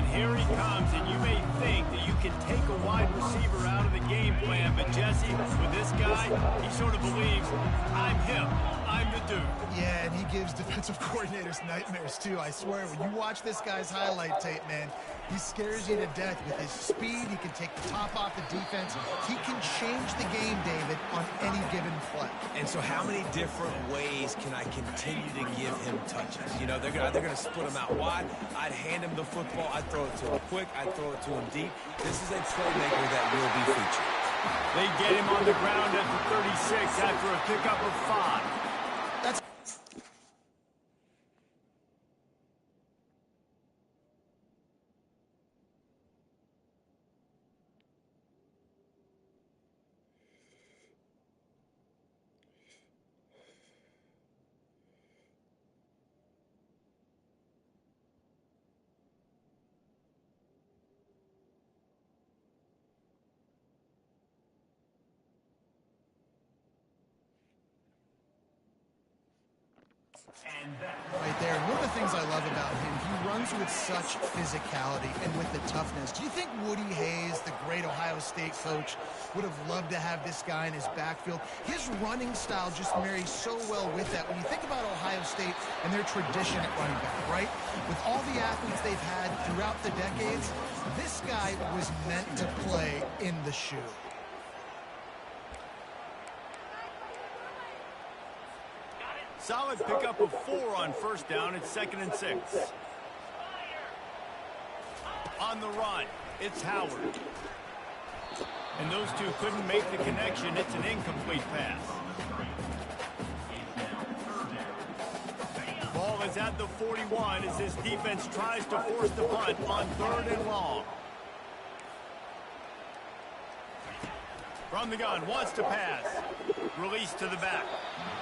here he comes, and you may think that you can take a wide receiver out of the game plan, but Jesse, with this guy, he sort of believes, I'm him, I'm the dude. Yeah, and he gives defensive coordinators nightmares, too. I swear, when you watch this guy's highlight tape, man, he scares you to death with his speed. He can take the top off the defense. He can change the game, David, on any given play. And so how many different ways can I continue to give him touches? You know, they're going to split him out wide. I'd hand him the football. I'd throw it to him quick. I'd throw it to him deep. This is a playmaker that will be featured. They get him on the ground at the 36 after a pickup of 5. That's right there. One of the things I love about him, he runs with such physicality and with the toughness. Do you think Woody Hayes, the great Ohio State coach, would have loved to have this guy in his backfield? His running style just marries so well with that. When you think about Ohio State and their tradition at running back, right? With all the athletes they've had throughout the decades, this guy was meant to play in the shoe. Solid pickup of 4 on first down. It's 2nd and 6. On the run, it's Howard. And those two couldn't make the connection. It's an incomplete pass. Ball is at the 41 as his defense tries to force the punt on 3rd and long. From the gun, wants to pass. Release to the back.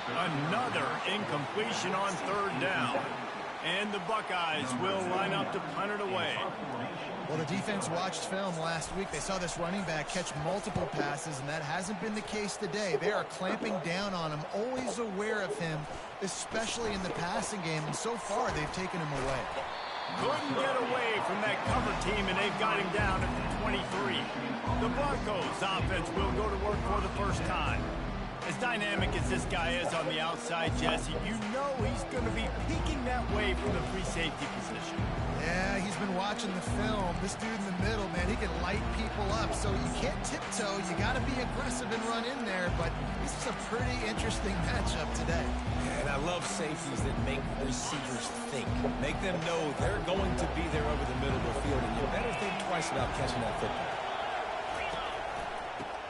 Another incompletion on 3rd down. And the Buckeyes will line up to punt it away. Well, the defense watched film last week. They saw this running back catch multiple passes, and that hasn't been the case today. They are clamping down on him, always aware of him, especially in the passing game. And so far, they've taken him away. Couldn't get away from that cover team, and they've got him down at the 23. The Broncos offense will go to work for the first time. As dynamic as this guy is on the outside, Jesse, you know he's going to be peeking that way from the free safety position. Yeah, he's been watching the film. This dude in the middle, man, he can light people up. So you can't tiptoe. You got to be aggressive and run in there. But this is a pretty interesting matchup today. And I love safeties that make receivers think. Make them know they're going to be there over the middle of the field, and you better think twice about catching that football.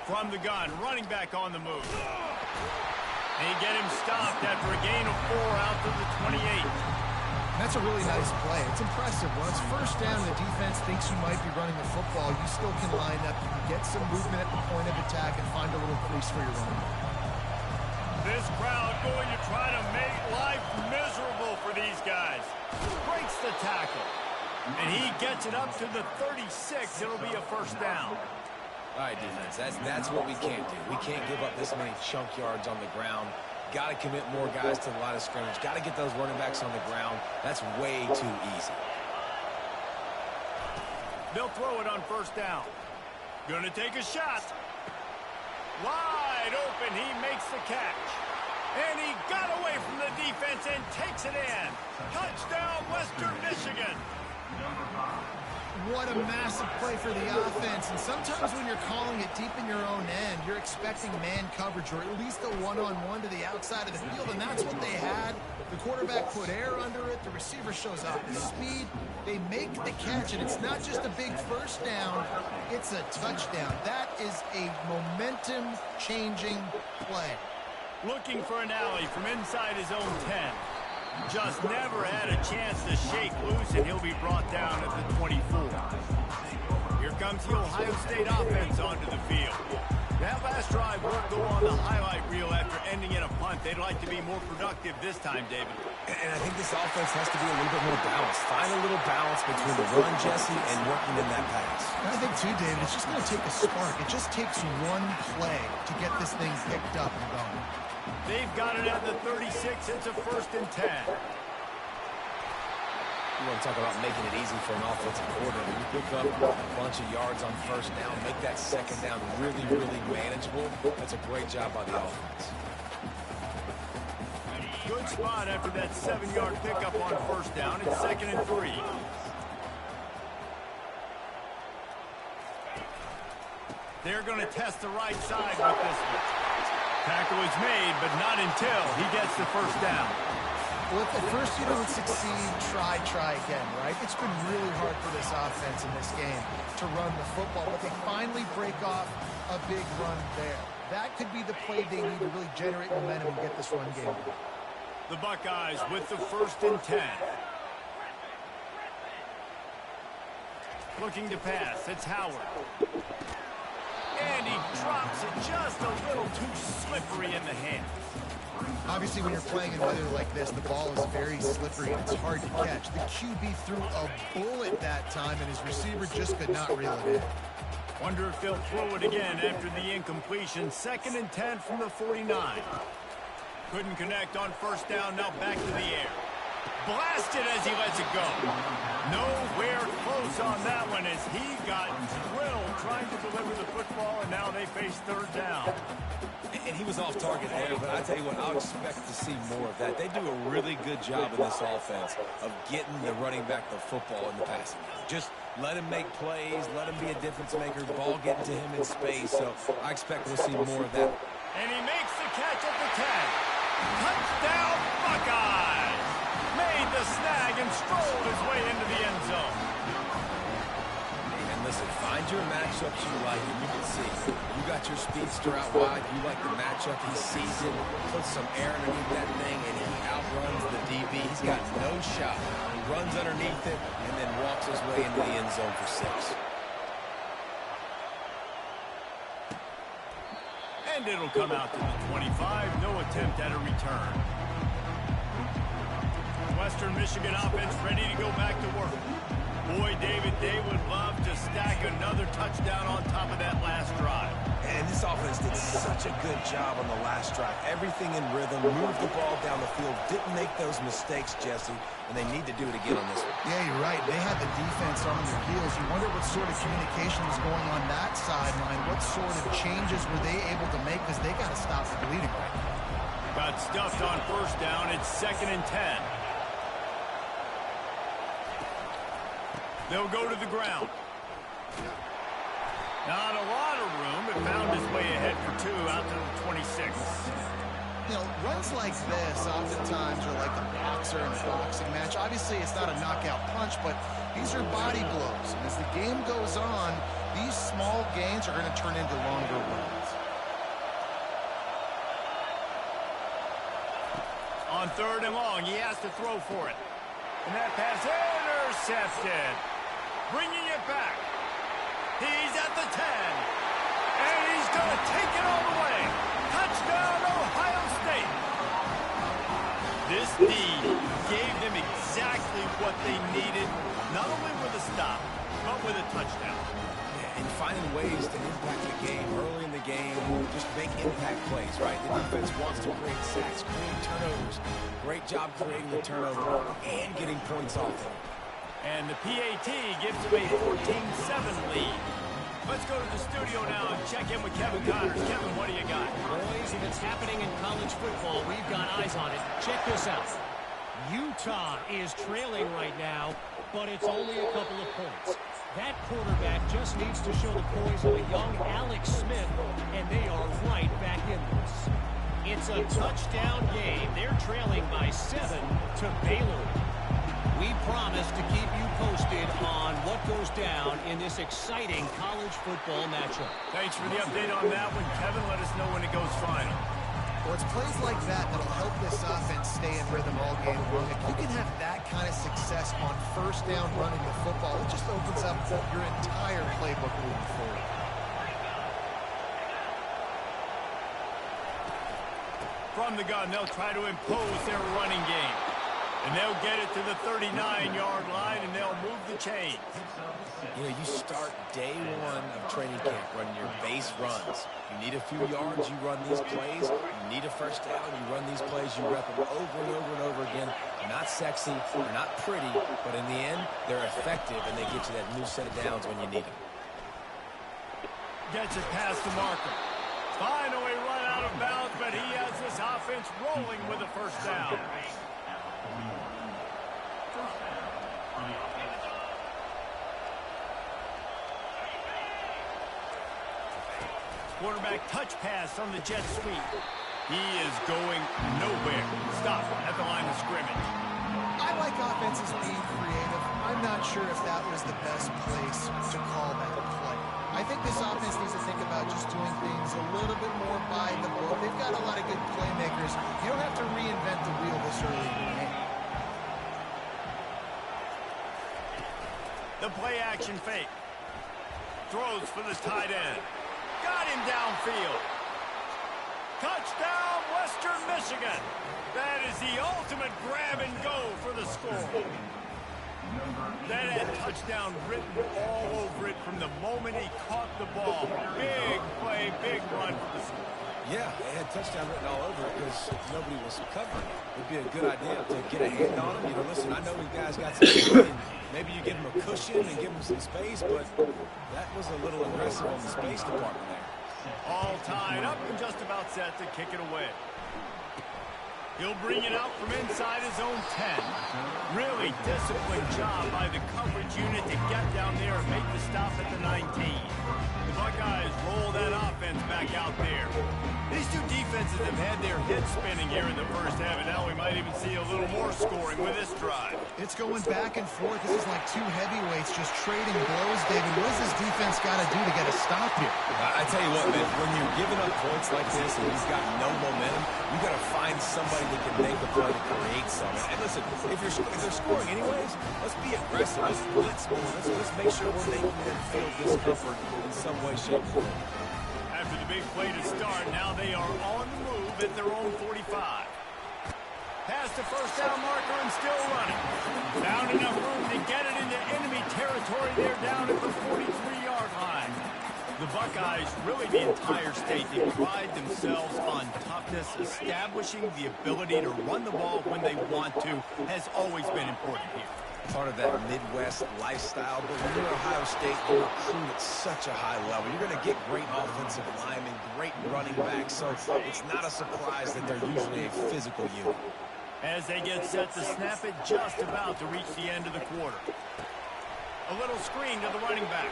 From the gun, running back on the move. They get him stopped after a gain of 4 out to the 28. That's a really nice play. It's impressive. When it's first down, the defense thinks you might be running the football. You still can line up. You can get some movement at the point of attack and find a little crease for your running. This crowd going to try to make life miserable for these guys. Breaks the tackle. And he gets it up to the 36. It'll be a first down. All right, defense, that's what we can't do. We can't give up this many chunk yards on the ground. Got to commit more guys to the line of scrimmage. Got to get those running backs on the ground. That's way too easy. They'll throw it on first down. Gonna take a shot. Wide open, he makes the catch. And he got away from the defense and takes it in. Touchdown, Western Michigan. What a massive play for the offense. And sometimes when you're calling it deep in your own end, you're expecting man coverage or at least a one-on-one to the outside of the field, and that's what they had. The quarterback put air under it. The receiver shows off his speed. They make the catch, and it's not just a big first down. It's a touchdown. That is a momentum-changing play. Looking for an alley from inside his own 10. Just never had a chance to shake loose, and he'll be brought down at the 24. Here comes the Ohio State offense onto the field. That last drive won't go on the highlight reel after ending in a punt. They'd like to be more productive this time, David. And I think this offense has to be a little bit more balanced. Find a little balance between the run, Jesse, and working in that pass. And I think, too, David, it's just going to take a spark. It just takes one play to get this thing picked up and going. They've got it at the 36. It's a 1st and 10. You want to talk about making it easy for an offensive coordinator. You pick up a bunch of yards on first down, make that second down really, really manageable. That's a great job by the offense. Good spot after that 7-yard pickup on first down. It's 2nd and 3. They're going to test the right side with this one. Tackle is made, but not until he gets the first down. Well, if at first you don't succeed, try again, right? It's been really hard for this offense in this game to run the football, but they finally break off a big run there. That could be the play they need to really generate momentum and get this run game going. The Buckeyes with the 1st and 10. Looking to pass. It's Howard. And he drops it just a little too slippery in the hand. Obviously, when you're playing in weather like this, the ball is very slippery and it's hard to catch. The QB threw a bullet that time, and his receiver just could not reel it in. Wonder if they'll throw it again after the incompletion. 2nd and 10 from the 49. Couldn't connect on first down. Now back to the air. Blasted as he lets it go. Nowhere close on that one as he got drilled trying to deliver the football, and now they face 3rd down. And he was off target there, but I tell you what, I'll expect to see more of that. They do a really good job in this offense of getting the running back the football in the passing game. Just let him make plays, let him be a difference maker, ball getting to him in space. So I expect we'll see more of that. And he makes the catch at the 10. Touchdown, Buckeyes! Made the snag and strolled his way into the end zone. And listen, find your matchups you like, and you can see. You got your speedster out wide. You like the matchup. He sees it, puts some air underneath that thing, and he outruns the DB. He's got no shot. He runs underneath it and then walks his way into the end zone for 6. And it'll come out to the 25. No attempt at a return. Western Michigan offense ready to go back to work. Boy, David, they would love to stack another touchdown on top of that last drive. And this offense did such a good job on the last drive. Everything in rhythm, moved the ball down the field, didn't make those mistakes, Jesse, and they need to do it again on this one. Yeah, you're right. They had the defense on their heels. You wonder what sort of communication was going on that sideline. What sort of changes were they able to make, because they got to stop the bleeding right now. Got stuffed on first down. It's 2nd and 10. They'll go to the ground. Not a lot of room, but found his way ahead for 2 out to the 26. You know, runs like this oftentimes are like a boxer in a boxing match. Obviously, it's not a knockout punch, but these are body blows. And as the game goes on, these small gains are going to turn into longer runs. On 3rd and long, he has to throw for it. And that pass intercepted. Bringing it back. He's at the 10. And he's going to take it all the way. Touchdown, Ohio State. This D gave them exactly what they needed, not only with a stop, but with a touchdown. And finding ways to impact the game early in the game, just make impact plays, right? The defense wants to create sacks, create turnovers. Great job creating the turnover and getting points off them. And the PAT gives them a 14-7 lead. Let's go to the studio now and check in with Kevin Connors. Kevin, what do you got? Boys, if it's happening in college football, we've got eyes on it. Check this out. Utah is trailing right now, but it's only a couple of points. That quarterback just needs to show the poise of a young Alex Smith, and they are right back in this. It's a touchdown game. They're trailing by 7 to Baylor. We promise to keep you posted on what goes down in this exciting college football matchup. Thanks for the update on that one, Kevin. Let us know when it goes final. Well, it's plays like that that'll help this offense stay in rhythm all game long. If you can have that kind of success on first down running the football, it just opens up your entire playbook moving forward. From the gun, they'll try to impose their running game. And they'll get it to the 39-yard line, and they'll move the chains. You know, you start day one of training camp running your base runs. You need a few yards, you run these plays. You need a first down, you run these plays. You rep them over and over and over again. They're not sexy, they're not pretty, but in the end, they're effective, and they get you that new set of downs when you need them. Gets it past the marker. Finally run out of bounds, but he has this offense rolling with a first down. Quarterback touch pass on the jet sweep. He is going nowhere. Stop at the line of scrimmage. I like offenses being creative. I'm not sure if that was the best place to call that play. I think this offense needs to think about just doing things a little bit more by the book. They've got a lot of good playmakers. You don't have to reinvent the wheel this early in the game. The play action fake. Throws for the tight end. Got him downfield. Touchdown, Western Michigan. That is the ultimate grab and go for the score. That had touchdown written all over it from the moment he caught the ball. Big play, big run for the score. Yeah, they had touchdown written all over it because nobody was covering it. It would be a good idea to get a hand on him. You know, listen, I know you guys got some speed. Maybe you give him a cushion and give him some space, but that was a little aggressive on the space department there. All tied up and just about set to kick it away. He'll bring it out from inside his own 10. Really disciplined job by the coverage unit to get down there and make the stop at the 19. The Buckeyes roll that offense back out there. These two defenses have had their heads spinning here in the first half, and now we might even see a little more scoring with this drive. It's going back and forth. This is like two heavyweights just trading blows, David. What does this defense got to do to get a stop here? I tell you what, man, when you're giving up points like this and you've got no momentum, you got to find somebody that can make a play to create something. And listen, if they're scoring anyways, let's be aggressive. Let's blitz more. Let's make sure we're making them feel discomfort in some way, shape, or form. After the big play to start, now they are on the move at their own 45. Past the first down marker and still running. Found enough room to get it into enemy territory. They're down at the 43-yard line. The Buckeyes, really the entire state, they pride themselves on toughness. Establishing the ability to run the ball when they want to has always been important here. Part of that Midwest lifestyle, but when you're Ohio State, you're recruited at such a high level. You're going to get great offensive linemen, great running backs, so it's not a surprise that they're usually a physical unit. As they get set to snap it, just about to reach the end of the quarter. A little screen to the running back.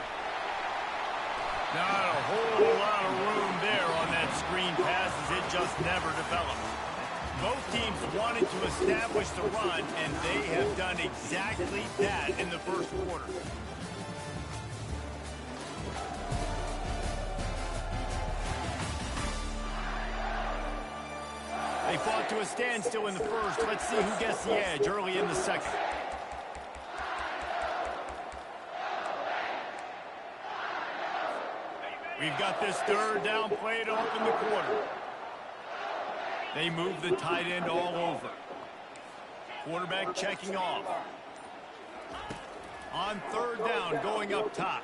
Not a whole lot of room there on that screen pass as it just never developed. Both teams wanted to establish the run, and they have done exactly that in the first quarter. They fought to a standstill in the first. Let's see who gets the edge early in the second. We've got this third down play to open the quarter. They move the tight end all over. Quarterback checking off. On third down, going up top.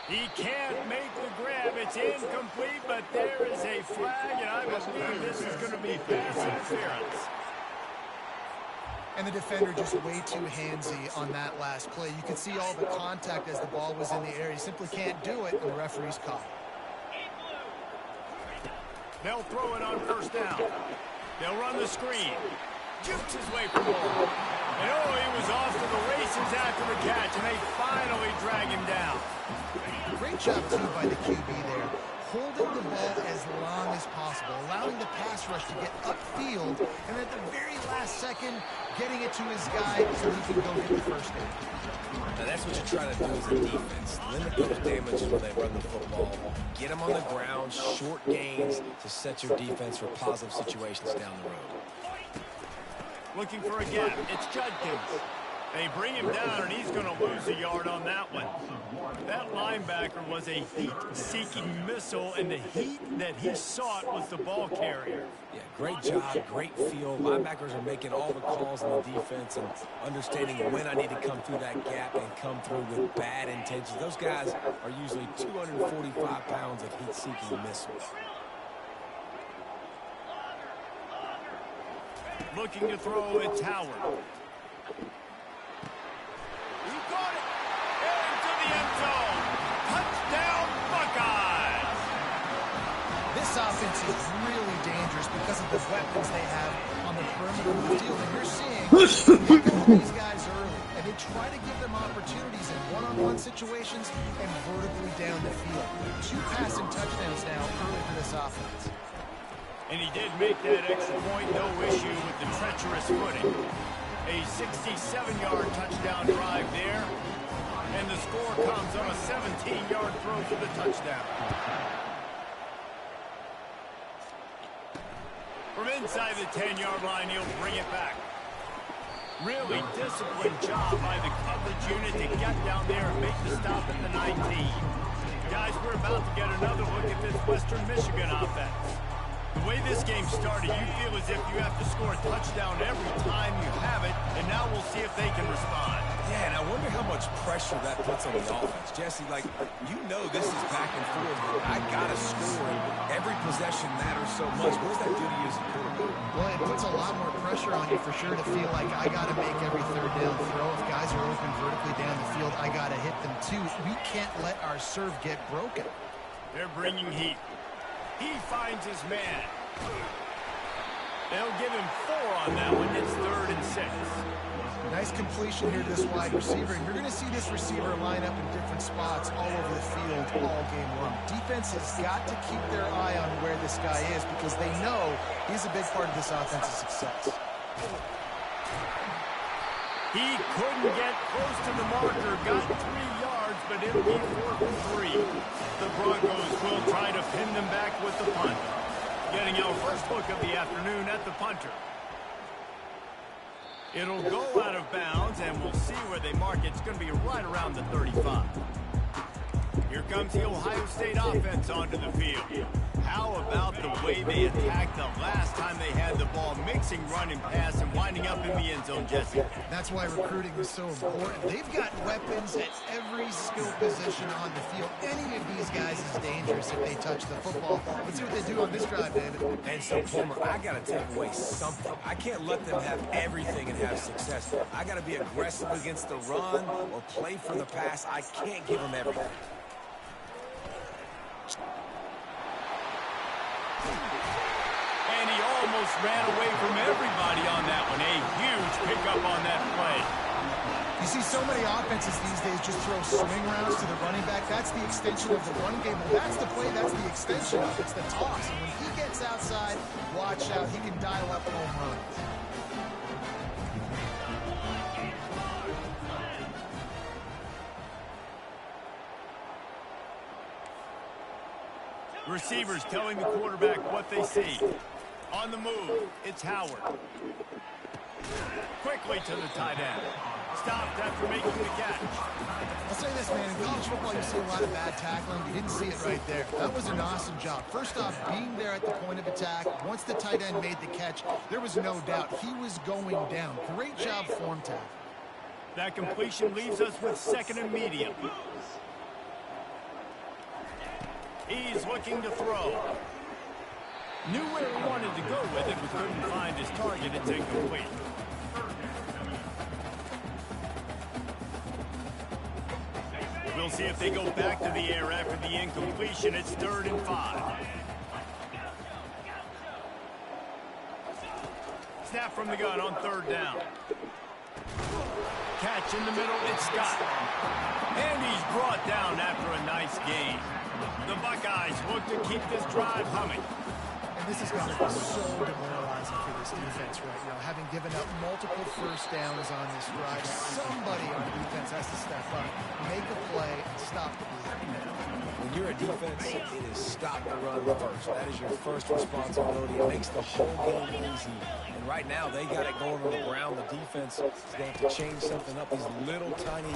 He can't make the grab. It's incomplete, but there is a flag, and I believe this is going to be pass interference. And the defender just way too handsy on that last play. You could see all the contact as the ball was in the air. He simply can't do it, and the referee's caught. They'll throw it on first down. They'll run the screen. Jukes his way from goal. And oh, he was off to the races after the catch, and they finally drag him down. Great job, too, by the QB there. Holding the ball as long as possible, allowing the pass rush to get upfield, and at the very last second, getting it to his guy so he can go get the first down. Now that's what you're trying to do as a defense. Limit those damages when they run the football. Get them on the ground, short gains to set your defense for positive situations down the road. Looking for a gap. It's Judkins. They bring him down, and he's going to lose a yard on that one. That linebacker was a heat-seeking missile, and the heat that he sought was the ball carrier. Yeah, great job, great feel. Linebackers are making all the calls in the defense and understanding when I need to come through that gap and come through with bad intentions. Those guys are usually 245 pounds of heat-seeking missiles. Looking to throw, it's Howard. He caught it into the end zone. Touchdown, Buckeyes. This offense is really dangerous because of the weapons they have on the perimeter of the field. And you're seeing they go to these guys early, and they try to give them opportunities in one-on-one situations and vertically down the field. 2 passing touchdowns now early for this offense. And he did make that extra point, no issue with the treacherous footing. A 67-yard touchdown drive there. And the score comes on a 17-yard throw for the touchdown. From inside the 10-yard line, he'll bring it back. Really disciplined job by the coverage unit to get down there and make the stop at the 19. Guys, we're about to get another look at this Western Michigan offense. The way this game started, you feel as if you have to score a touchdown every time you have it, and now we'll see if they can respond. Yeah, and I wonder how much pressure that puts on the offense. Jesse, like, you know this is back and forth. I got to score. Every possession matters so much. What does that do to you as a quarterback? Well, it puts a lot more pressure on you for sure to feel like I got to make every third down throw. If guys are open vertically down the field, I got to hit them too. We can't let our serve get broken. They're bringing heat. He finds his man. They'll give him 4 on that one. It's 3rd and 6. Nice completion here to this wide receiver. And you're going to see this receiver line up in different spots all over the field all game long. Defense has got to keep their eye on where this guy is because they know he's a big part of this offensive success. He couldn't get close to the marker. Got 3 yards, but it'll be 4th and 3. The Broncos will try to pin them back with the punt. Getting our first look of the afternoon at the punter. It'll go out of bounds, and we'll see where they mark it. It's going to be right around the 35. Here comes the Ohio State offense onto the field. How about the way they attacked the last time they had the ball, mixing run and pass and winding up in the end zone, Jesse? That's why recruiting is so important. They've got weapons at every skill position on the field. Any of these guys is dangerous if they touch the football. Let's see what they do on this drive, David. And so, Palmer, I got to take away something. I can't let them have everything and have success. I got to be aggressive against the run or play for the pass. I can't give them everything. And he almost ran away from everybody on that one. A huge pickup on that play. You see so many offenses these days just throw swing routes to the running back. That's the extension of the run game. Well, that's the play. That's the extension of it. It's the toss. And when he gets outside, watch out. He can dial up home runs. Receivers telling the quarterback what they see. On the move, it's Howard. Quickly to the tight end. Stopped after making the catch. I'll say this, man. In college football, you see a lot of bad tackling. You didn't see it right there. That was an awesome job. First off, being there at the point of attack. Once the tight end made the catch, there was no doubt he was going down. Great job form tackle. That completion leaves us with 2nd and medium. He's looking to throw. Knew where he wanted to go with it, but couldn't find his target. It's incomplete. We'll see if they go back to the air after the incompletion. It's 3rd and 5. Snap from the gun on 3rd down. Catch in the middle, it's Scott. And he's brought down after a nice gain. The Buckeyes look to keep this drive humming. And this is going to be so demoralizing for this defense right now. Having given up multiple first downs on this drive, somebody on defense has to step up. make a play and stop the bleeding. When you're a defense, it is stop the run first. That is your first responsibility. It makes the whole game easy. And right now, they got it going on the ground. The defense is going to have to change something up. These little tiny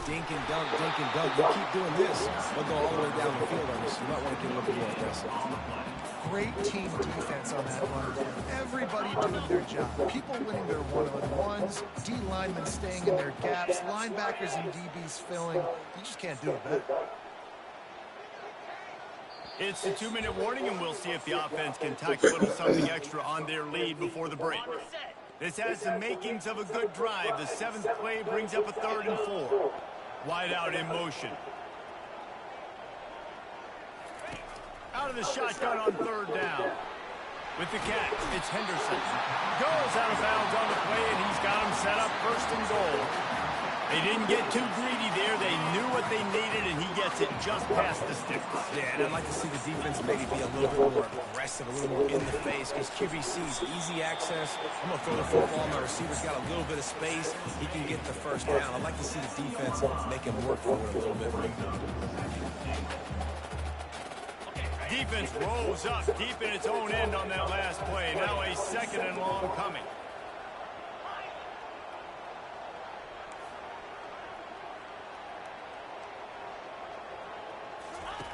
dink and dunk, dink and dunk. You keep doing this, they'll go all the way down the field on you. So you might want to get a little bit more aggressive. Great team defense on that run. Everybody doing their job. People winning their one-on-ones, D linemen staying in their gaps, linebackers and DBs filling. You just can't do it better. It's the 2-minute warning, and we'll see if the offense can tack a little something extra on their lead before the break. This has the makings of a good drive. The 7th play brings up a 3rd and 4. Wide out in motion. Out of the shotgun on 3rd down. With the catch, it's Henderson. Goes out of bounds on the play, and he's got him set up 1st and goal. They didn't get too greedy there. They knew what they needed, and he gets it just past the sticks. Yeah, and I'd like to see the defense maybe be a little bit more aggressive, a little more in the face, because QBC's easy access. I'm going to throw the football. My receiver's got a little bit of space. He can get the 1st down. I'd like to see the defense make him work for it a little bit more. Defense rolls up deep in its own end on that last play. Now a 2nd and long coming.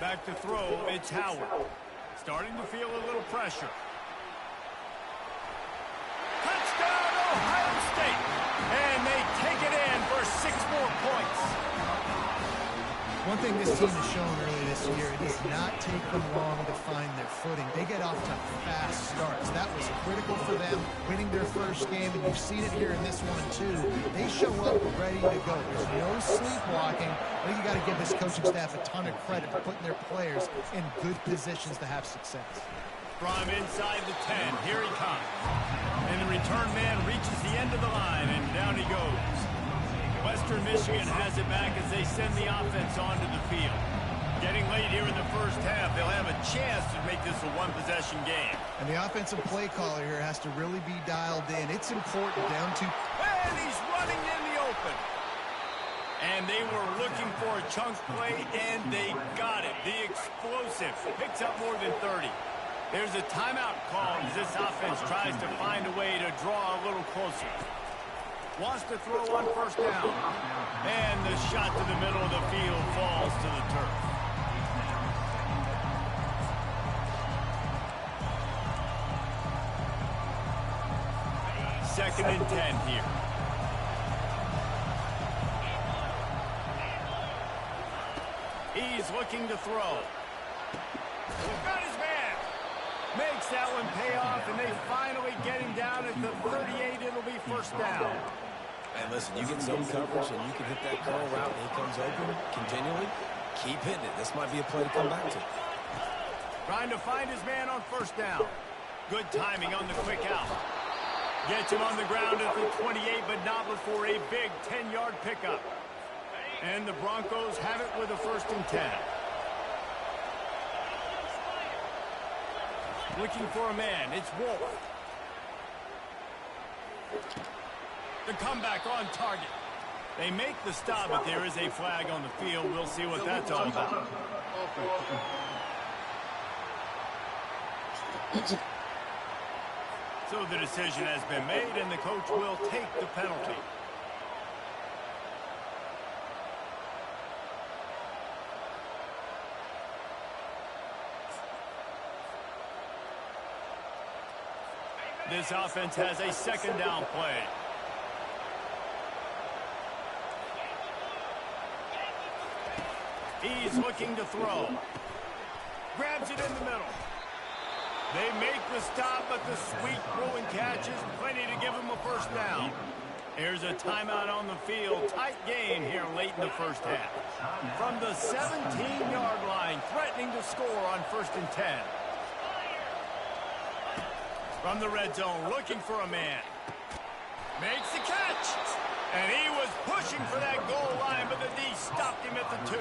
Back to throw, it's Howard. Starting to feel a little pressure. Touchdown, Ohio State! And they take it in for 6 more points. One thing this team has shown early this year, it does not take them long to find their footing. They get off to fast starts. That was critical for them, winning their 1st game, and you've seen it here in this one, too. They show up ready to go. There's no sleepwalking. I think you got to give this coaching staff a ton of credit for putting their players in good positions to have success. From inside the 10, here he comes. And the return man reaches the end of the line, and down he goes. Western Michigan has it back as they send the offense onto the field. Getting late here in the 1st half, they'll have a chance to make this a 1-possession game. And the offensive play caller here has to really be dialed in. It's important down to... And he's running in the open. And they were looking for a chunk play, and they got it. The explosive picks up more than 30. There's a timeout call as this offense tries to find a way to draw a little closer. Wants to throw on 1st down. And the shot to the middle of the field falls to the turf. Second and 10 here. He's looking to throw. Got his man. Makes that one pay off, and they finally get him down at the 38. It'll be 1st down. And listen, you get zone coverage and you can hit that curl route and he comes open continually. Keep hitting it. This might be a play to come back to. Trying to find his man on 1st down. Good timing on the quick out. Gets him on the ground at the 28, but not before a big 10-yard pickup. And the Broncos have it with a 1st and 10. Looking for a man. It's Wolf. The comeback on target. They make the stop, but there is a flag on the field. We'll see what that's all about. So the decision has been made, and the coach will take the penalty. This offense has a 2nd down play. He's looking to throw. Grabs it in the middle. They make the stop, but the sweet throw and catch is plenty to give him a 1st down. Here's a timeout on the field. Tight game here late in the 1st half. From the 17-yard line, threatening to score on 1st and 10. From the red zone, looking for a man. Makes the catch. And he was pushing for that goal line, but the D stopped him at the 2.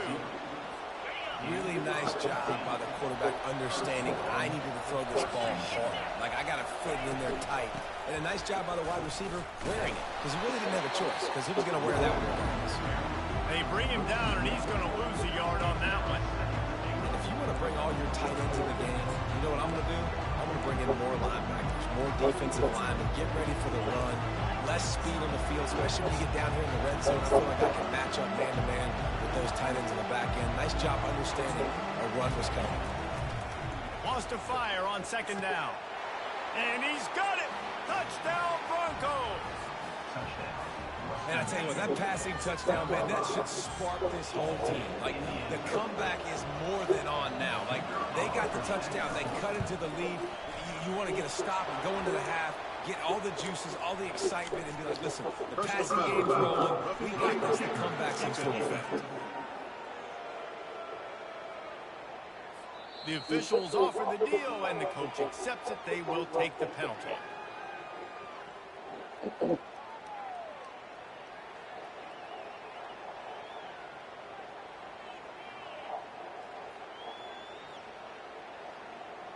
Really nice job by the quarterback understanding I needed to throw this ball hard. Like, I got to fit it in there tight. And a nice job by the wide receiver wearing it, because he really didn't have a choice, because he was going to wear that one regardless. They bring him down, and he's going to lose a yard on that one. And if you want to bring all your tight ends in the game, you know what I'm going to do? I'm going to bring in more linebackers, more defensive linemen, get ready for the run, less speed on the field, especially when you get down here in the red zone. I feel like I can match up man-to-man with those tight ends in the back end. Nice job understanding a run was coming. Lost to fire on second down. And he's got it! Touchdown, Broncos! Man, I tell you what, that passing touchdown, man, that should spark this whole team. Like, the comeback is more than on now. Like, they got the touchdown. They cut into the lead. You want to get a stop and go into the half, get all the juices, all the excitement, and be like, listen, the passing game's rolling. We got this. The comeback's in full effect. The officials offer the deal, and the coach accepts it. They will take the penalty.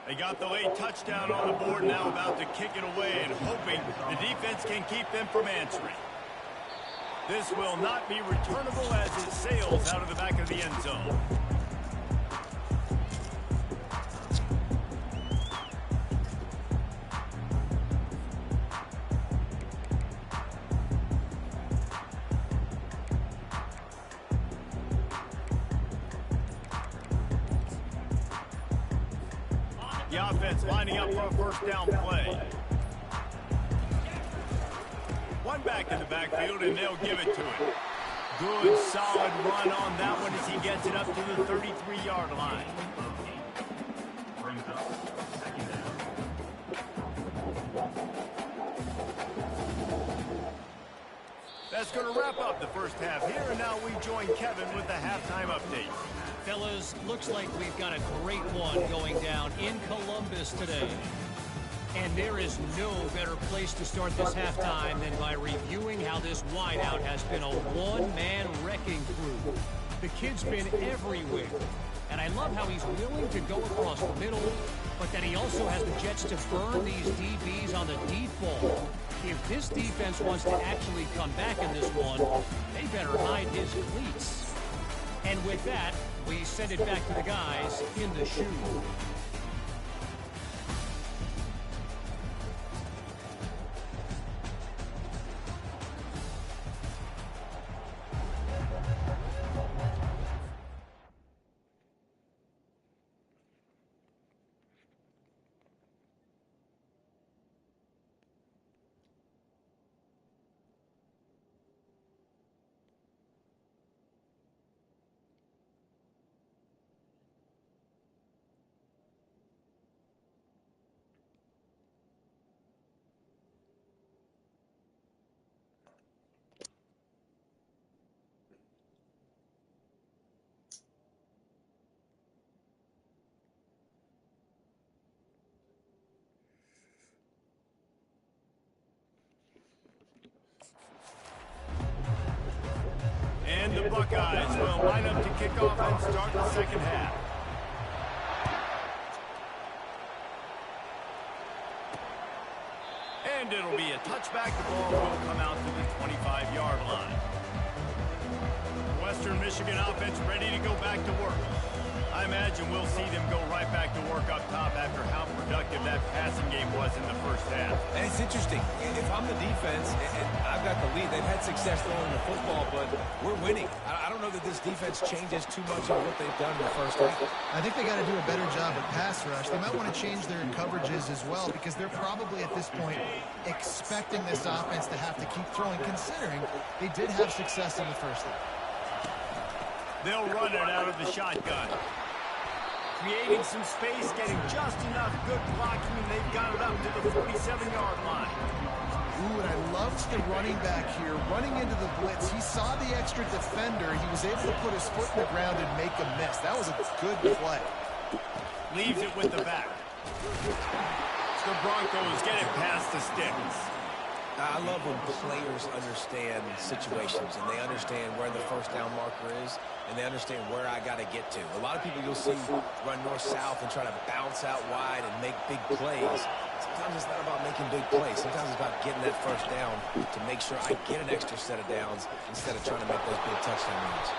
They got the late touchdown on the board, now about to kick it away and hoping the defense can keep them from answering. This will not be returnable as it sails out of the back of the end zone. The offense lining up for a first down play. One back in the backfield, and they'll give it to him. Good, solid run on that one as he gets it up to the 33-yard line. That's going to wrap up the first half here, and now we join Kevin with the halftime update. Fellas, looks like we've got a great one going down in Columbus today. And there is no better place to start this halftime than by reviewing how this wideout has been a one-man wrecking crew. The kid's been everywhere. And I love how he's willing to go across the middle, but that he also has the jets to burn these DBs on the deep ball. If this defense wants to actually come back in this one, they better hide his cleats. And with that, we send it back to the guys in the shoe. And the Buckeyes will line up to kick off and start the second half. And it'll be a touchback. The ball will come out to the 25-yard line. Western Michigan offense ready to go back to work. I imagine we'll see them go right back to work up top after how productive that passing game was in the first half. And it's interesting. If I'm the defense and I've got the lead, they've had success throwing the football, but we're winning. I don't know that this defense changes too much on what they've done in the first half. I think they got to do a better job at pass rush. They might want to change their coverages as well, because they're probably at this point expecting this offense to have to keep throwing, considering they did have success in the first half. They'll run it out of the shotgun. Creating some space, getting just enough good blocking, and they've got it up to the 47-yard line. Ooh, and I loved the running back here. Running into the blitz, he saw the extra defender. He was able to put his foot in the ground and make a miss. That was a good play. Leaves it with the back. The Broncos get it past the sticks. I love when players understand situations and they understand where the first down marker is and they understand where I got to get to. A lot of people you'll see run north-south and try to bounce out wide and make big plays. Sometimes it's not about making big plays. Sometimes it's about getting that first down to make sure I get an extra set of downs instead of trying to make those big touchdown runs.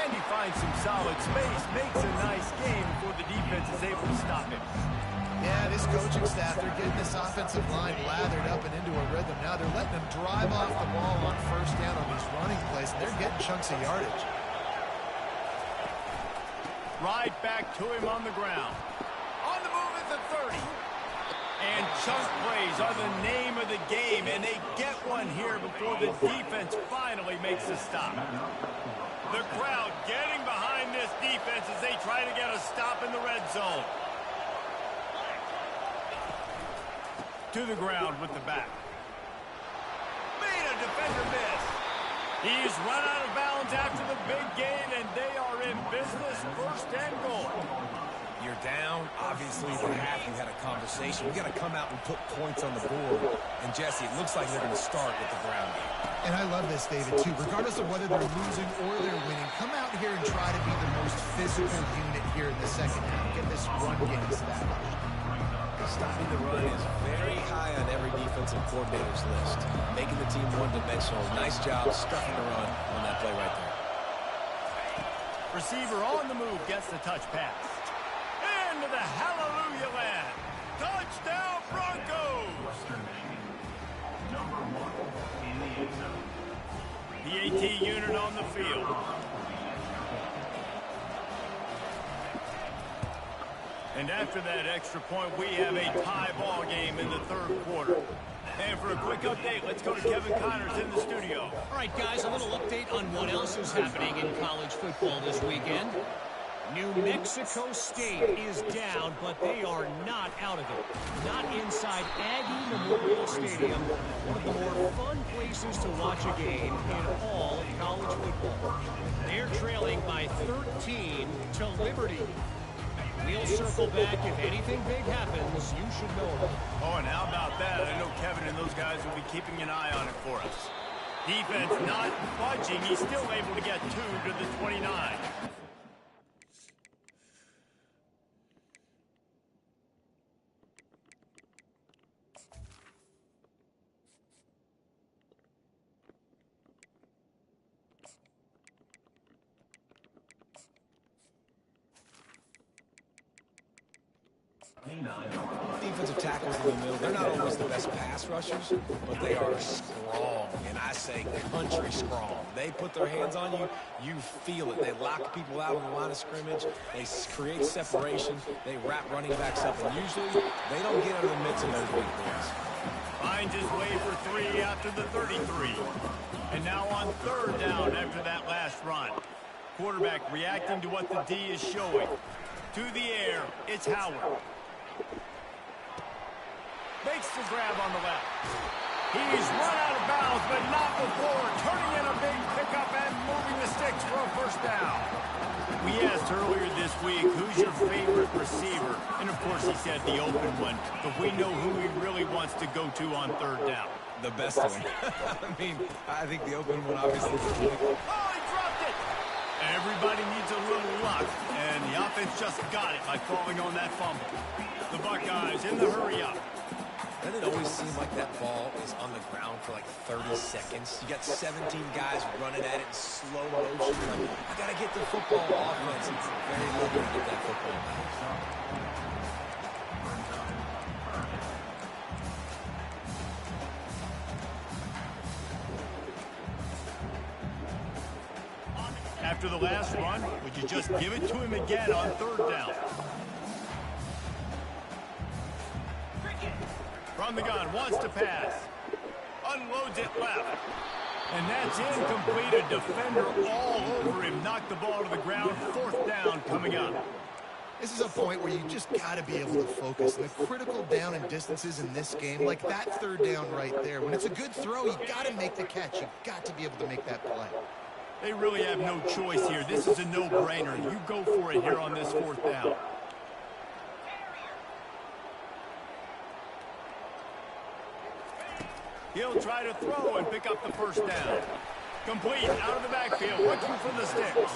And he finds some solid space, makes a nice game before the defense is able to stop him. Yeah, this coaching staff, they're getting this offensive line lathered up and into a rhythm. Now they're letting them drive off the ball on first down on these running plays, and they're getting chunks of yardage. Right back to him on the ground. On the move at the 30. And chunk plays are the name of the game, and they get one here before the defense finally makes a stop. The crowd getting behind this defense as they try to get a stop in the red zone. To the ground with the back. Made a defender miss. He's run out of bounds after the big gain, and they are in business, first and goal. You're down. Obviously, at the half, you had a conversation. We got to come out and put points on the board. And, Jesse, it looks like they're going to start with the ground game. And I love this, David, too. Regardless of whether they're losing or they're winning, come out here and try to be the most physical unit here in the second half. Get this run game established. Stopping the run is very high on every defensive coordinator's list. Making the team one-dimensional. Nice job stuffing the run on that play right there. Receiver on the move gets the touch pass. Into the hallelujah land. Touchdown Broncos. The AT unit on the field. And after that extra point, we have a tie ball game in the third quarter. And for a quick update, let's go to Kevin Connors in the studio. All right, guys, a little update on what else is happening in college football this weekend. New Mexico State is down, but they are not out of it. Not inside Aggie Memorial Stadium, one of the more fun places to watch a game in all of college football. They're trailing by 13 to Liberty. We'll circle back. If anything big happens, you should know about it. Oh, and how about that? I know Kevin and those guys will be keeping an eye on it for us. Defense not budging. He's still able to get 2 to the 29. Defensive tackles in the middle, they're not always the best pass rushers, but they are strong, and I say country strong. They put their hands on you, you feel it. They lock people out on the line of scrimmage. They create separation. They wrap running backs up, and usually they don't get under the midst of those big boys. Finds his way for 3 after the 33. And now on third down after that last run. Quarterback reacting to what the D is showing. To the air, it's Howard. Makes the grab on the left. He's run out of bounds, but not before turning in a big pickup and moving the sticks for a first down. We asked earlier this week, who's your favorite receiver? And, of course, he said the open one. But we know who he really wants to go to on third down. The best one. I think the open one obviously is the Oh, he dropped it! Everybody needs a little luck, and the offense just got it by falling on that fumble. The Buckeyes in the hurry-up. Doesn't it always seem like that ball is on the ground for like 30 seconds? You got 17 guys running at it in slow motion. Like, I got to get the football offense. It's very lucky to get that football back. After the last run, would you just give it to him again on third down? From the gun, wants to pass. Unloads it left. And that's incomplete. A defender all over him. Knocked the ball to the ground. Fourth down coming up. This is a point where you just got to be able to focus. The critical down and distances in this game, like that third down right there. When it's a good throw, you got to make the catch. You got to be able to make that play. They really have no choice here. This is a no-brainer. You go for it here on this fourth down. He'll try to throw and pick up the first down. Complete out of the backfield, looking for the sticks.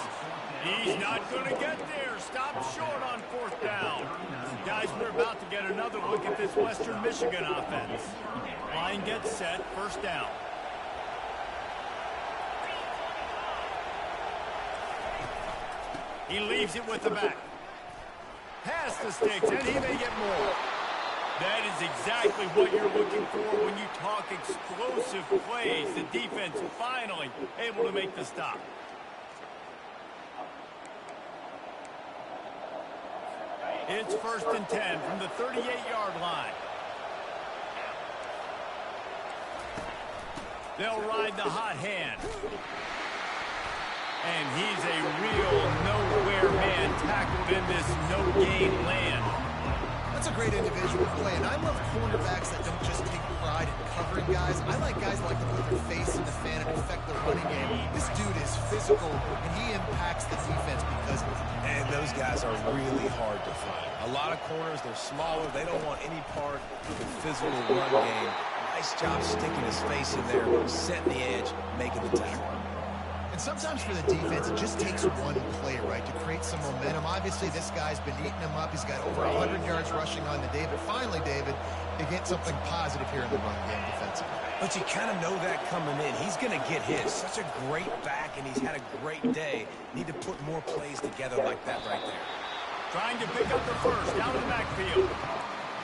He's not going to get there. Stop short on fourth down. Guys, we're about to get another look at this Western Michigan offense. Line gets set, first down. He leaves it with the back. Pass the sticks, and he may get more. That is exactly what you're looking for when you talk explosive plays. The defense finally able to make the stop. It's 1st and 10 from the 38-yard line. They'll ride the hot hand. And he's a real nowhere man tackled in this no-gain land. That's a great individual play, and I love cornerbacks that don't just take pride in covering guys. I like guys that like to put their face in the fan and affect the running game. This dude is physical, and he impacts the defense because of it. And those guys are really hard to find. A lot of corners, they're smaller. They don't want any part of the physical run game. Nice job sticking his face in there, setting the edge, making the tackle. And sometimes for the defense, it just takes one play, right, to create some momentum. Obviously, this guy's been eating him up. He's got over 100 yards rushing on the day. But finally, David, they get something positive here in the run game defensively. But you kind of know that coming in. He's going to get his. Such a great back, and he's had a great day. Need to put more plays together like that right there. Trying to pick up the first down in the backfield.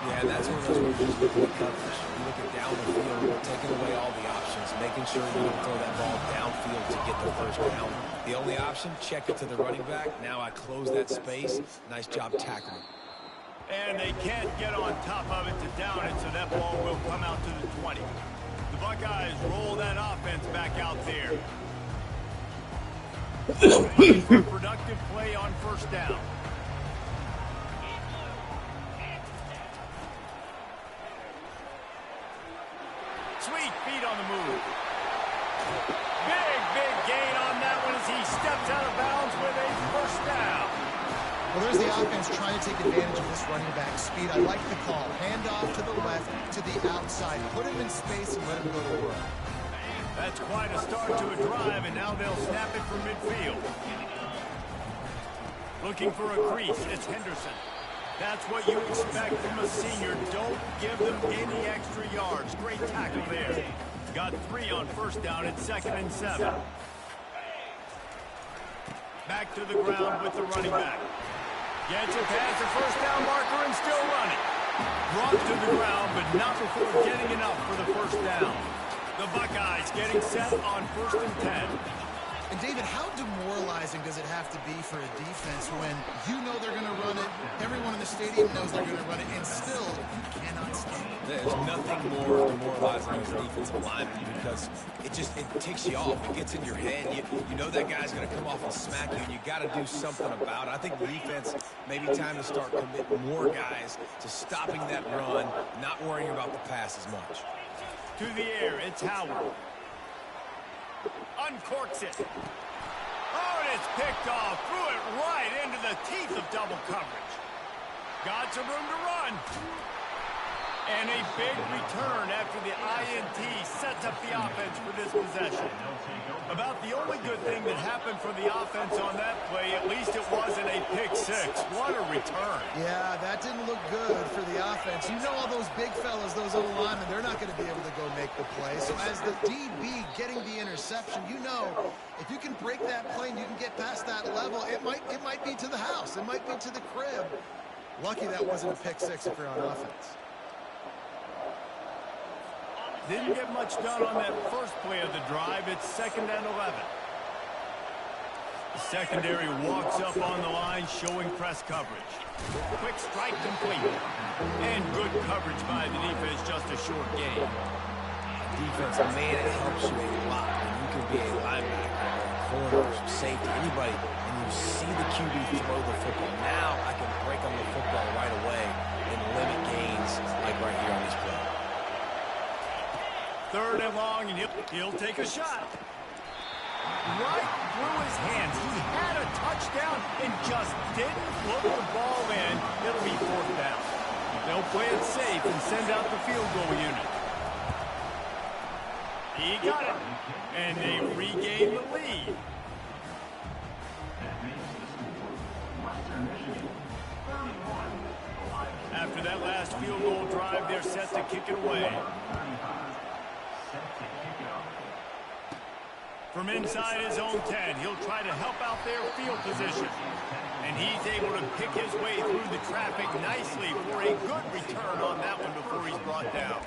Yeah, that's one of those where you're just looking at coverage. You look at down the field, taking away all the options, making sure you don't throw that ball downfield to get the first down. The only option, check it to the running back. Now I close that space. Nice job tackling. And they can't get on top of it to down it, so that ball will come out to the 20. The Buckeyes roll that offense back out there. Looking for a productive play on first down. Sweet feet on the move. Big gain on that one as he steps out of bounds with a first down. Well, there's the offense trying to take advantage of this running back speed. I like the call. Hand off to the left, to the outside. Put him in space and let him go to work. That's quite a start to a drive, and now they'll snap it from midfield. Looking for a crease, it's Henderson. That's what you expect from a senior. Don't give them any extra yards. Great tackle there. Got 3 on first down at 2nd and 7. Back to the ground with the running back. Gets it past the first down marker and still running. Brought to the ground, but not before getting enough for the first down. The Buckeyes getting set on 1st and 10. And, David, how demoralizing does it have to be for a defense when you know they're going to run it, everyone in the stadium knows they're going to run it, and still you cannot stop it? There's nothing more demoralizing as a defensive lineman because it takes you off. It gets in your head. You know that guy's going to come off and smack you, and you got to do something about it. I think the defense, maybe time to start committing more guys to stopping that run, not worrying about the pass as much. To the air, it's Howard. Uncorks it. Oh, and it's picked off. Threw it right into the teeth of double coverage. Got some room to run. And a big return after the INT sets up the offense for this possession. About the only good thing that happened for the offense on that play, at least it wasn't a pick six. What a return. Yeah, that didn't look good for the offense. You know all those big fellas, those other linemen, they're not going to be able to go make the play. So as the DB getting the interception, you know if you can break that play and you can get past that level, it might be to the house. It might be to the crib. Lucky that wasn't a pick six if you're on offense. Didn't get much done on that first play of the drive. It's 2nd and 11. The secondary walks up on the line, showing press coverage. Quick strike complete. And good coverage by the defense, just a short gain. Defense, man, it helps you a lot. And you can be a linebacker, a corner, safety, anybody, and you see the QB throw the football. Now I can break on the football right away and limit gains like right here on this play. 3rd and long, and he'll take a shot. Right through his hands. He had a touchdown and just didn't look the ball in. It'll be 4th down. They'll play it safe and send out the field goal unit. He got it. And they regain the lead. After that last 25, they're set to kick it away. From inside his own 10, he'll try to help out their field position. And he's able to pick his way through the traffic nicely for a good return on that one before he's brought down.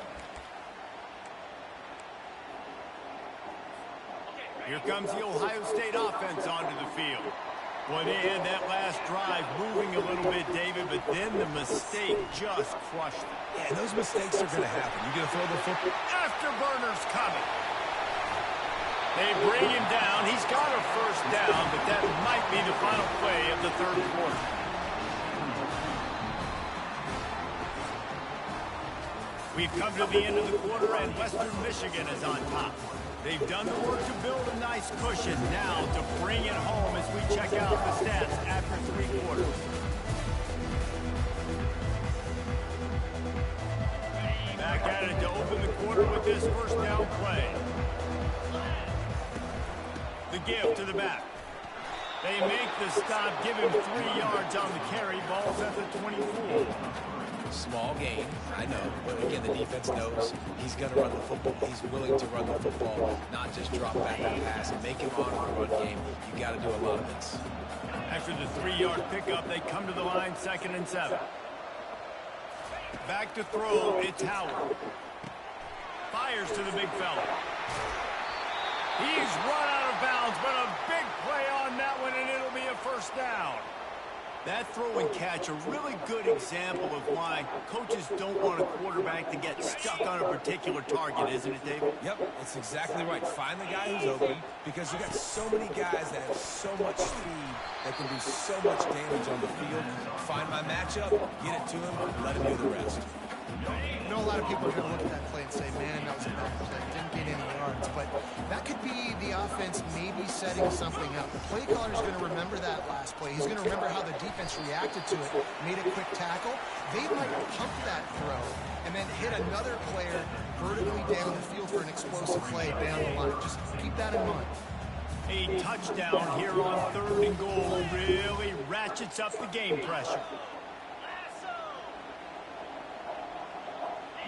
Here comes the Ohio State offense onto the field. Well, they had that last drive moving a little bit, David, but then the mistake just crushed them. Yeah, those mistakes are going to happen. You're going to throw the football. Afterburners coming. They bring him down. He's got a first down, but that might be the final play of the third quarter. We've come to the end of the quarter, and Western Michigan is on top. They've done the work to build a nice cushion. Now to bring it home as we check out the stats after 3 quarters. Back at it to open the quarter with this first down play. The give to the back. They make the stop, give him 3 yards on the carry. Ball's at the 24. Small game, I know, but again, the defense knows he's going to run the football. He's willing to run the football, not just drop back and pass and make him honor the run game. You got to do a lot of this. After the 3-yard pickup, they come to the line, 2nd and 7. Back to throw, it's Howard. Fires to the big fella. He's run out of bounds, but a big play on that one, and it'll be a first down. That throw and catch, a really good example of why coaches don't want a quarterback to get stuck on a particular target, isn't it, David? Yep, that's exactly right. Find the guy who's open, because you got so many guys that have so much speed that can do so much damage on the field. Find my matchup, get it to him, let him do the rest. I know a lot of people are going to look at that play and say, man, that was a bad play. Didn't get any yards. But that could be the offense maybe setting something up. The play caller is going to remember that last play. He's going to remember how the defense reacted to it, made a quick tackle. They might pump that throw and then hit another player vertically down the field for an explosive play down the line. Just keep that in mind. A touchdown here on 3rd and goal really ratchets up the game pressure.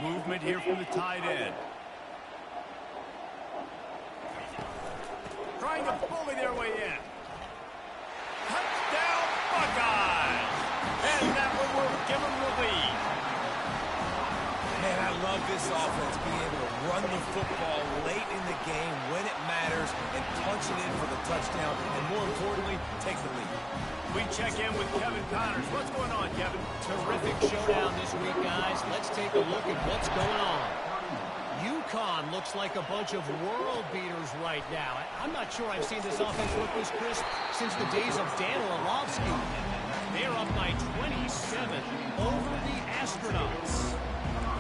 Movement here from the tight end. Trying to bully their way in. Touchdown, Buckeyes! And that one will give them the lead. Man, I love this offense, being able to run the football late in the game when it matters and punch it in for the touchdown, and more importantly, take the lead. We check in with Kevin Connors. What's going on, Kevin? Terrific showdown this week, guys. Let's take a look at what's going on. UConn looks like a bunch of world beaters right now. I'm not sure I've seen this offense look this crisp since the days of Dan Orlovsky. They're up by 27 over the Astronauts.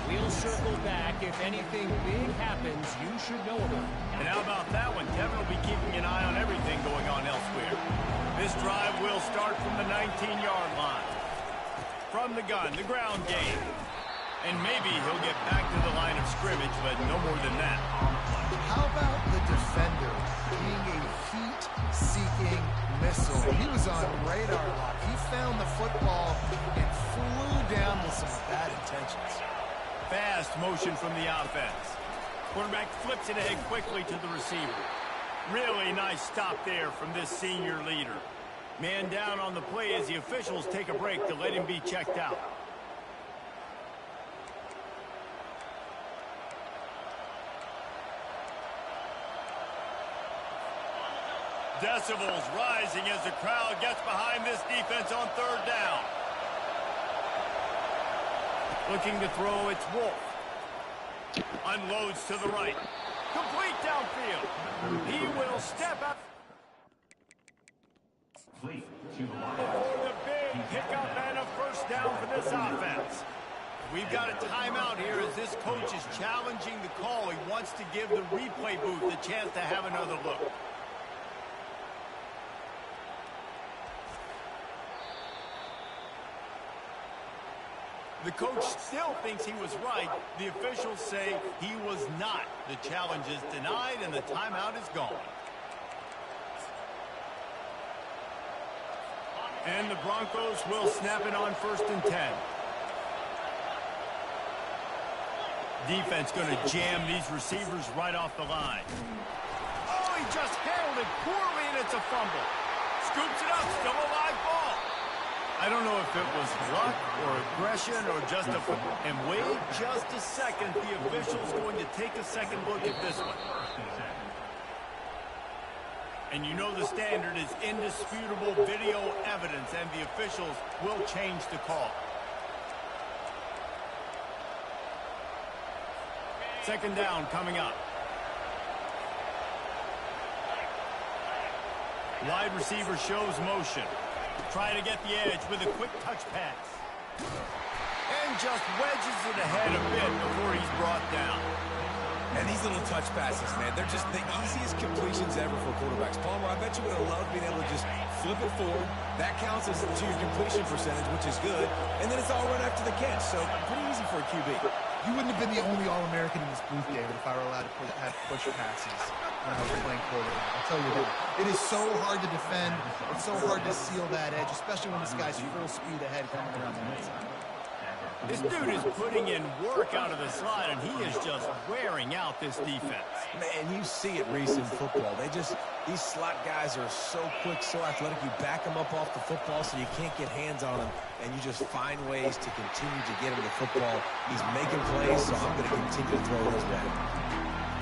We'll circle back. If anything big happens, you should know about it. And how about that one? Kevin will be keeping an eye on everything going on elsewhere. This drive will start from the 19-yard line. From the gun, the ground game. And maybe he'll get back to the line of scrimmage, but no more than that. How about the defender being a heat-seeking missile? He was on radar lock. He found the football and flew down with some bad intentions. Fast motion from the offense. Quarterback flips it ahead quickly to the receiver. Really nice stop there from this senior leader. Man down on the play as the officials take a break to let him be checked out. Decibels rising as the crowd gets behind this defense on 3rd down. Looking to throw, it's Wolf. Unloads to the right. Complete downfield. He will step up. For the big pickup and a first down for this offense. We've got a timeout here as this coach is challenging the call. He wants to give the replay booth a chance to have another look. The coach still thinks he was right. The officials say he was not. The challenge is denied and the timeout is gone. And the Broncos will snap it on 1st and 10. Defense going to jam these receivers right off the line. Oh, he just handled it poorly, and it's a fumble. Scoops it up, still a live ball. I don't know if it was luck or aggression or just a... And wait just a second. The official's going to take a second look at this one. And you know the standard is indisputable video evidence, and the officials will change the call. Second down coming up. Wide receiver shows motion. Trying to get the edge with a quick touch pass. And just wedges it ahead a bit before he's brought down. And these little touch passes, man, they're just the easiest completions ever for quarterbacks. Palmer, I bet you would have loved being able to just flip it forward. That counts as to your completion percentage, which is good. And then it's all run after the catch, so pretty easy for a QB. You wouldn't have been the only All-American in this booth, David, if I were allowed to have push passes when I was playing quarterback. I'll tell you that. It is so hard to defend. It's so hard to seal that edge, especially when this guy's full speed ahead coming around the outside. This dude is putting in work out of the slot, and he is just wearing out this defense. Man, you see it, Reese, in football. These slot guys are so quick, so athletic. You back them up off the football so you can't get hands on them, and you just find ways to continue to get him the football. He's making plays, so I'm going to continue to throw his way.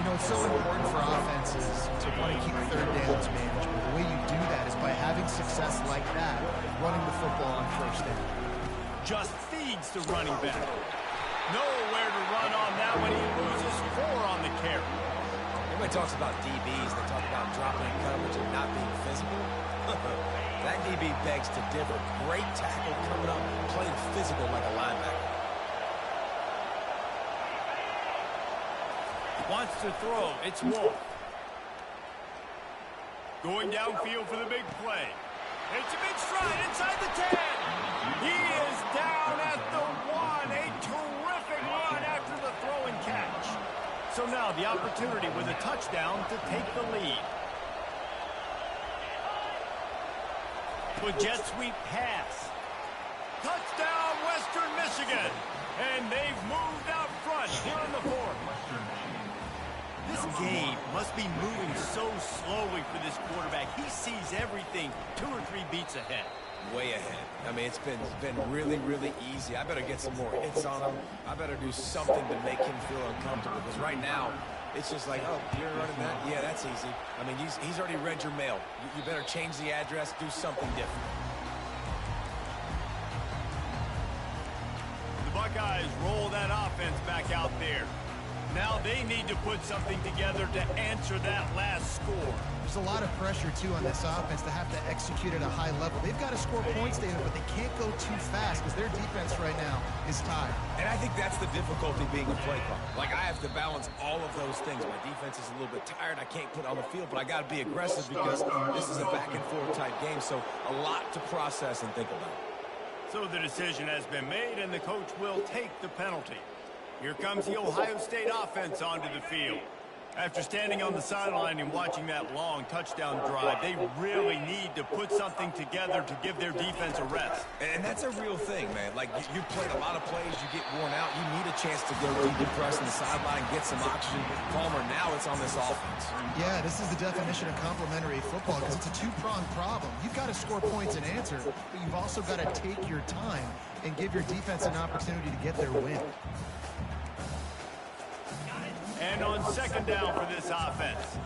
You know, it's so important for offenses to want to keep third downs manageable. The way you do that is by having success like that, running the football on first down. Just feeds the running back. Nowhere to run on that when he loses 4 on the carry. Everybody talks about DBs. They talk about dropping in coverage and not being physical. That DB begs to differ. Great tackle coming up, playing physical like a linebacker. Wants to throw. It's Wolf. Going downfield for the big play. It's a big stride inside the 10. He is down at the 1. A terrific run after the throw and catch. So now the opportunity with a touchdown to take the lead. With jet sweep pass. Touchdown, Western Michigan. And they've moved out front here in the 4th. This game must be moving so slowly for this quarterback. He sees everything 2 or 3 beats ahead. Way ahead. I mean, it's been really, really easy. I better get some more hits on him. I better do something to make him feel uncomfortable. Because right now, it's just like, oh, you're running that? Yeah, that's easy. I mean, he's already read your mail. You better change the address, do something different. The Buckeyes roll that offense back out there. Now they need to put something together to answer that last score. There's a lot of pressure, too, on this offense to have to execute at a high level. They've got to score points, David, but they can't go too fast because their defense right now is tired. And I think that's the difficulty being a play caller. Like, I have to balance all of those things. My defense is a little bit tired. I can't put on the field, but I got to be aggressive because this is a back-and-forth type game, so a lot to process and think about. So the decision has been made, and the coach will take the penalty. Here comes the Ohio State offense onto the field. After standing on the sideline and watching that long touchdown drive, they really need to put something together to give their defense a rest. And that's a real thing, man. Like, you played a lot of plays, you get worn out, you need a chance to go decompress on the sideline, get some oxygen. Palmer, now it's on this offense. Yeah, this is the definition of complementary football because it's a two-pronged problem. You've got to score points and answer, but you've also got to take your time and give your defense an opportunity to get their win. And on second down for this offense.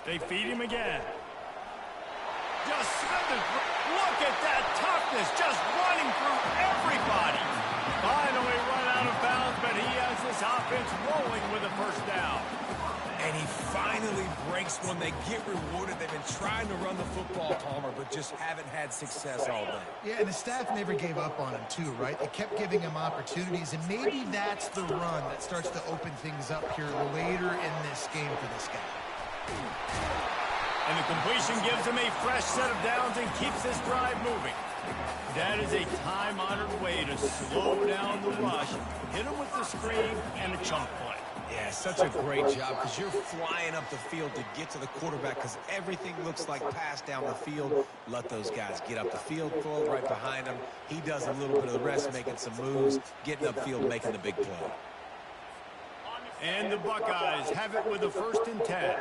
They feed him again. Just smothered. Look at that toughness, just running through everybody. Finally run out of bounds, but he has this offense rolling with a first down. And he finally breaks one. They get rewarded. They've been trying to run the football, Palmer, but just haven't had success all day. Yeah, and the staff never gave up on him, too, right? They kept giving him opportunities, and maybe that's the run that starts to open things up here later in this game for this guy. And the completion gives him a fresh set of downs and keeps this drive moving. That is a time-honored way to slow down the rush, hit him with the screen, and a chunk play. Yeah, such a great job because you're flying up the field to get to the quarterback because everything looks like pass down the field. Let those guys get up the field, throw it right behind him. He does a little bit of the rest, making some moves, getting upfield, making the big play. And the Buckeyes have it with a 1st and 10.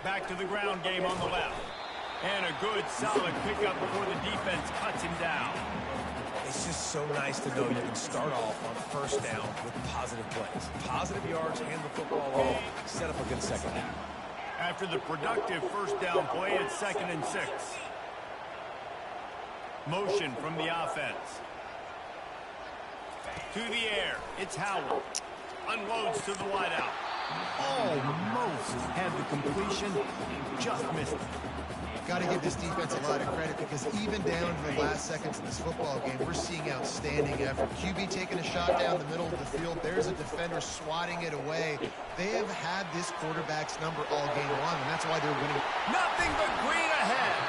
Back to the ground game on the left. And a good, solid pickup before the defense cuts him down. It's just so nice to know you can start off on 1st down with positive plays. Positive yards, hand the football off, set up a good second half. After the productive 1st down play, it's 2nd and 6. Motion from the offense. To the air, it's Howard. Unloads to the wideout. Almost had the completion, just missed it. Got to give this defense a lot of credit because even down to the last seconds of this football game, we're seeing outstanding effort. QB taking a shot down the middle of the field. There's a defender swatting it away. They have had this quarterback's number all game long, and that's why they're winning. Nothing but green ahead.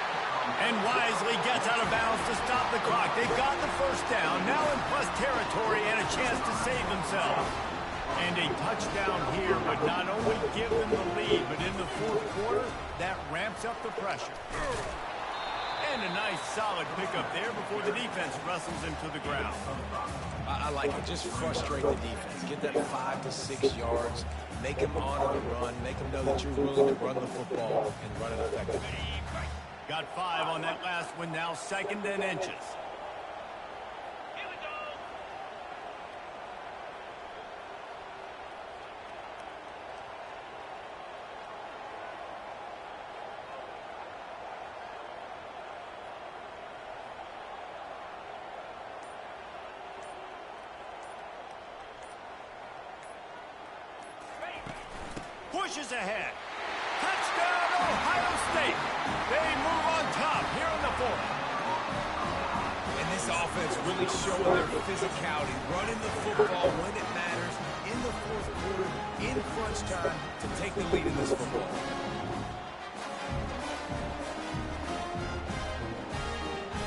And wisely gets out of bounds to stop the clock. They got the 1st down, now in plus territory and a chance to save themselves. And a touchdown here would not only give them the lead, but in the 4th quarter, that ramps up the pressure. And a nice, solid pickup there before the defense wrestles him to the ground. I like it. Just frustrate the defense. Get that 5 to 6 yards. Make them honor the run. Make them know that you're willing to run the football and run it effectively. Got 5 on that last one now, 2nd and inches. Pushes ahead. Touchdown, Ohio State. They move on top here in the 4th. And this offense really showing their physicality, running the football when it matters, in the 4th quarter, in crunch time, to take the lead in this football.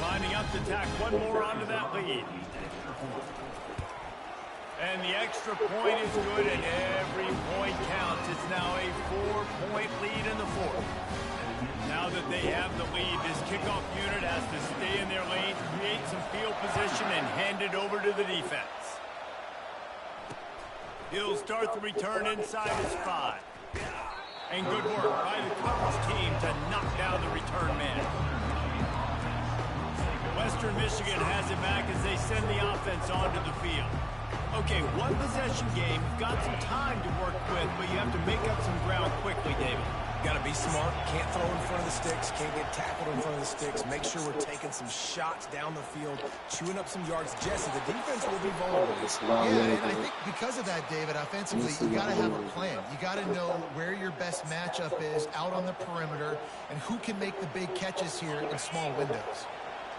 Lining up to tack one more onto that lead. And the extra point is good, and every point counts. It's now a 4-point lead in the 4th. Now that they have the lead, this kickoff unit has to stay in their lane, create some field position, and hand it over to the defense. He'll start the return inside his 5. And good work by the coverage team to knock down the return man. Western Michigan has it back as they send the offense onto the field. Okay, one possession game. You've got some time to work with, but you have to make up some ground quickly, David. Got to be smart. Can't throw in front of the sticks. Can't get tackled in front of the sticks. Make sure we're taking some shots down the field, chewing up some yards. Jesse, the defense will be vulnerable. Yeah, and I think because of that, David, offensively, you got to have a plan. You got to know where your best matchup is out on the perimeter and who can make the big catches here in small windows.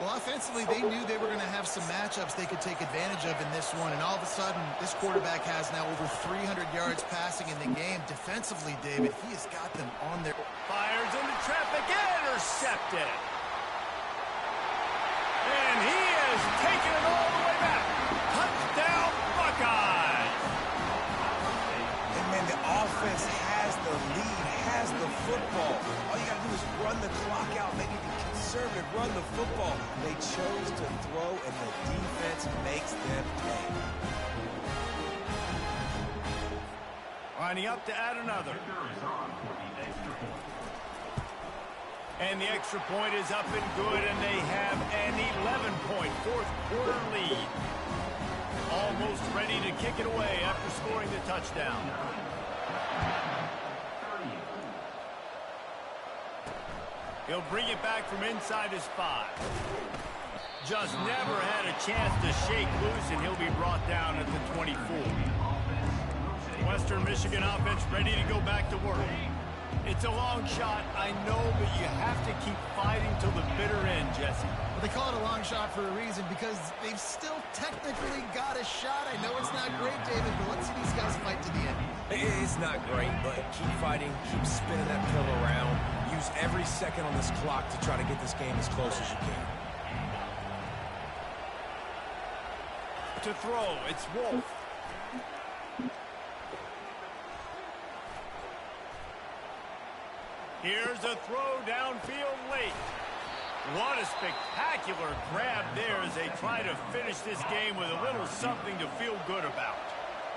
Well, offensively, they knew they were going to have some matchups they could take advantage of in this one, and all of a sudden, this quarterback has now over 300 yards passing in the game. Defensively, David, he has got them on their... Fires into traffic, intercepted. And he has taken it all the way back. Touchdown, Buckeyes. And, man, the offense has the lead, has the football. All you got to do is run the clock out, maybe be conservative, run the football. They chose to throw, and the defense makes them pay. Lining up to add another. And the extra point is up and good, and they have an 11-point 4th quarter lead. Almost ready to kick it away after scoring the touchdown. He'll bring it back from inside his 5. Just never had a chance to shake loose, and he'll be brought down at the 24. Western Michigan offense ready to go back to work. It's a long shot, I know, but you have to keep fighting till the bitter end, Jesse. Well, they call it a long shot for a reason because they've still technically got a shot. I know it's not great, David, but let's see these guys fight to the end. It's not great, but keep fighting, keep spinning that pill around. You use every second on this clock to try to get this game as close as you can. To throw, it's Wolf. Here's a throw downfield late. What a spectacular grab there as they try to finish this game with a little something to feel good about.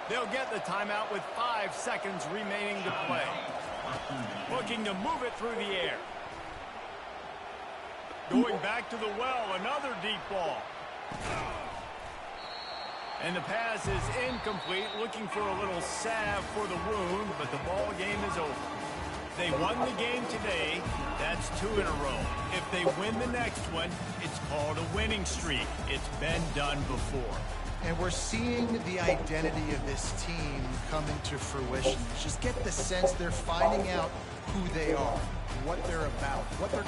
They'll get the timeout with 5 seconds remaining to play. Looking to move it through the air. Going back to the well, another deep ball. And the pass is incomplete, looking for a little salve for the wound, but the ball game is over. They won the game today. That's 2 in a row. If they win the next one, it's called a winning streak. It's been done before. And we're seeing the identity of this team come into fruition. You just get the sense they're finding out who they are, what they're about, what they're...